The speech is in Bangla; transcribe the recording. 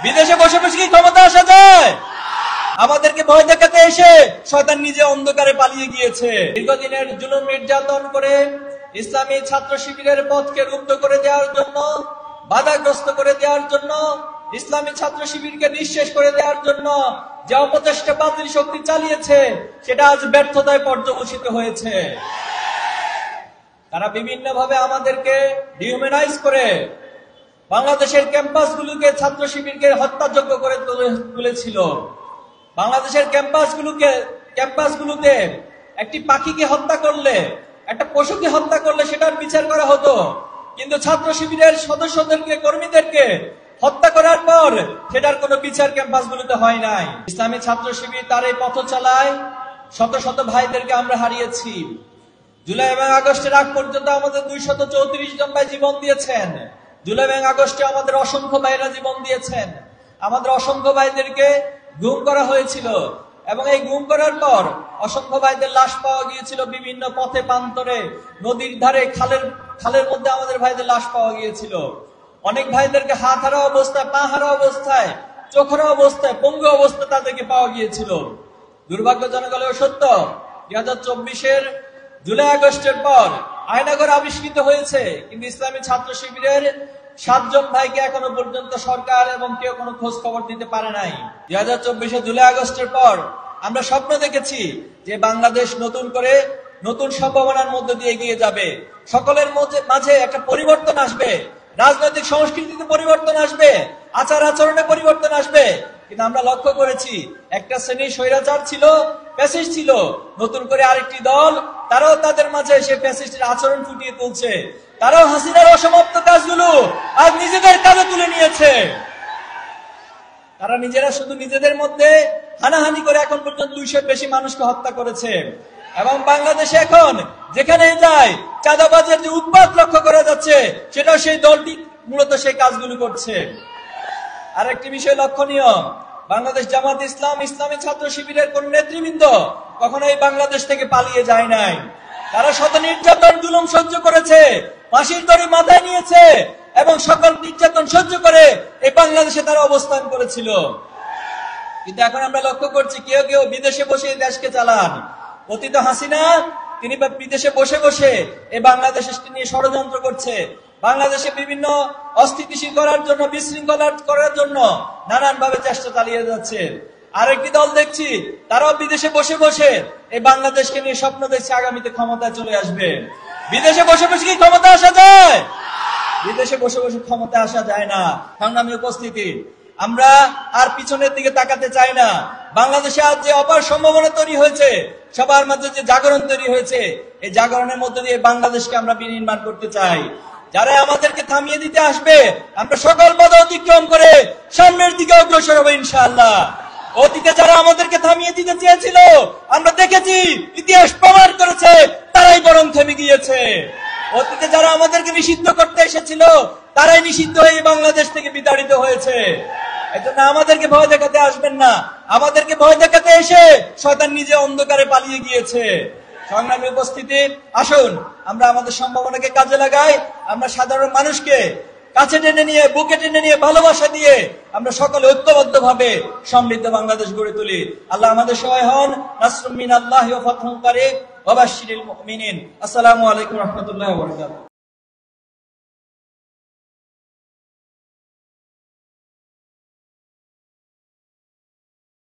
বিদেশে বসে বসে কি ক্ষমতা আসা যায়? আমাদেরকে ভয় দেখাতে এসে শয়তান নিজে অন্ধকারে পালিয়ে গিয়েছে। দীর্ঘদিনের জুলুম নির্যাতন করে ইসলামী ছাত্র শিবিরের পথকে রুদ্ধ করে দেওয়ার জন্য, বাধাগ্রস্ত করে দেওয়ার জন্য, ইসলামী ছাত্র শিবিরকে নিঃশেষ করে দেওয়ার জন্য যে অপচেষ্টা বাতিল শক্তি চালিয়েছে সেটা আজ ব্যর্থতায় পর্যবসিত হয়েছে। তারা বিভিন্ন ভাবে আমাদেরকে ডিহিউম্যানাইজ করে বাংলাদেশের ক্যাম্পাসগুলোকে ছাত্র শিবিরকে হত্যাযোগ্য করে তুলেছিল। বাংলাদেশের ক্যাম্পাসগুলোতে একটি পাখিকে হত্যা করলে, একটা পশুকে হত্যা করলে সেটার বিচার করা হতো, কিন্তু ছাত্র শিবিরের সদস্যদেরকে, কর্মীদেরকে হত্যা করার পর সেটার কোনো বিচার ক্যাম্পাসগুলোতে হয় নাই। ইসলামী ছাত্র শিবির তার এই পথ চালায়, শত শত ভাইদেরকে আমরা হারিয়েছি। জুলাই এবং আগস্টের আগ পর্যন্ত আমাদের 234 জন ভাই জীবন দিয়েছেন। জুলাই এবং আগস্টে আমাদের অসংখ্য ভাইরা জীবন দিয়েছেন। আমাদের অসংখ্য ভাইদেরকে গুম করা হয়েছিল এবং এই গুম করার পর অসংখ্য ভাইদের লাশ পাওয়া গিয়েছিল বিভিন্ন পথে প্রান্তরে, নদীর ধারে, খালের মধ্যে আমাদের ভাইদের লাশ পাওয়া গিয়েছিল। অনেক ভাইদেরকে হাত হারা অবস্থায়, পা হারা অবস্থায়, চোখ হারা অবস্থায়, পঙ্গু অবস্থায় তাদেরকে পাওয়া গিয়েছিল। দুর্ভাগ্যজনক হলেও সত্য, 2024-এর জুলাই আগস্টের পর আয়নাঘর আবিষ্কৃত হয়েছে, কিন্তু ইসলামী ছাত্র শিবিরের 7 জন ভাইকে এখনো পর্যন্ত সরকার এবং কেউ কোনো খোঁজ খবর দিতে পারে নাই। 2024-এর জুলাই আগস্টের পর আমরা স্বপ্ন দেখেছি যে বাংলাদেশ নতুন করে নতুন সম্ভাবনার মধ্যে দিয়ে এগিয়ে যাবে, সকলের মাঝে একটা পরিবর্তন আসবে, রাজনৈতিক সংস্কৃতিতে পরিবর্তন আসবে, আচার আচরণে পরিবর্তন আসবে। কিন্তু আমরা লক্ষ্য করেছি একটা শ্রেণী স্বৈরাচার ছিল, ফ্যাসিস্ট ছিল, নতুন করে আরেকটি দল, তারাও তাদের মাঝে সে ফ্যাসিস্টের আচরণ ফুটিয়ে তুলছে। তারাও হাসিনার অসমাপ্ত কাজগুলো আজ নিজেদের কাজে তুলে নিয়েছে। তারা নিজেরা শুধু নিজেদের মধ্যে হানাহানি করে এখন পর্যন্ত 200-এর বেশি মানুষকে হত্যা করেছে এবং বাংলাদেশে এখন যেখানে যায় চাঁদাবাজের যে উৎপাত লক্ষ্য করা যাচ্ছে সেটাও সেই দলটি মূলত সেই কাজগুলো করছে। আর একটি বিষয় লক্ষণীয়, বাংলাদেশ জামাত ইসলাম, ইসলামী ছাত্র শিবিরের কোন নেতৃবৃন্দ কখনো এই বাংলাদেশ থেকে পালিয়ে যায় নাই। তারা শত নির্যাতন জুলুম সহ্য করেছে, ফাঁসির দড়ি মাথায় নিয়েছে এবং সকল নির্যাতন সহ্য করে এই বাংলাদেশে তারা অবস্থান করেছিল। কিন্তু এখন আমরা লক্ষ্য করছি কেউ কেউ বিদেশে বসে দেশকে চালান। অতীত হাসিনা তিনি বিদেশে বসে বসে এই বাংলাদেশকে নিয়ে ষড়যন্ত্র করছে, বাংলাদেশে বিভিন্ন অস্থিতিশীল করার জন্য, বিশৃঙ্খলা করার জন্য নানান ভাবে চেষ্টা চালিয়ে যাচ্ছে। আরেকটি দল দেখছি তারাও বিদেশে বসে বসে এই বাংলাদেশকে নিয়ে স্বপ্ন দেখছে আগামীতে ক্ষমতায় চলে আসবে। বিদেশে বসে বসে কি ক্ষমতা আসা যায়? বিদেশে বসে বসে ক্ষমতা আসা যায় না। সংগ্রামী উপস্থিতি, আমরা আর পিছনের দিকে তাকাতে চাই না। বাংলাদেশে আজ যে অপার সম্ভাবনা তৈরি হয়েছে, সবার মাঝে যে জাগরণ তৈরি হয়েছে, এই জাগরণের মধ্যে দিয়ে বাংলাদেশকে আমরা বিনির্মাণ করতে চাই। যারা আমাদেরকে থামিয়ে দিতে আসবে আমরা সকল বাধা অতিক্রম করে সামনের দিকে অগ্রসর হবো ইনশাআল্লাহ। অতীতে যারা আমাদেরকে থামিয়ে দিতে চেয়েছিল আমরা দেখেছি, ইতিহাস প্রমাণ করেছে তারাই বরং থেমে গিয়েছে। অতীতে যারা আমাদেরকে নিষিদ্ধ করতে এসেছিল তারাই নিষিদ্ধ হয়ে বাংলাদেশ থেকে বিতাড়িত হয়েছে। এজন্য আমাদেরকে ভয় দেখাতে আসবেন না। আমাদেরকে ভয় দেখাতে এসে শয়তান নিজে অন্ধকারে পালিয়ে গিয়েছে। সংগ্রামী উপস্থিতি, আসুন আমরা আমাদের সম্ভাবনাকে কাজে লাগাই। আমরা সাধারণ মানুষকে কাছে টেনে নিয়ে, বুকে টেনে নিয়ে, ভালোবাসা দিয়ে আমরা সকলে ঐক্যবদ্ধ ভাবে সমৃদ্ধ বাংলাদেশ গড়ে তুলি। আল্লাহ আমাদের সহায় হন। নাসরুম মিনাল্লাহি ওয়া ফাতহুন কারীব ওয়া বাশশিরিল মুমিনিন। আসসালামু আলাইকুম ওয়া রাহমাতুল্লাহি ওয়া বারাকাতুহু।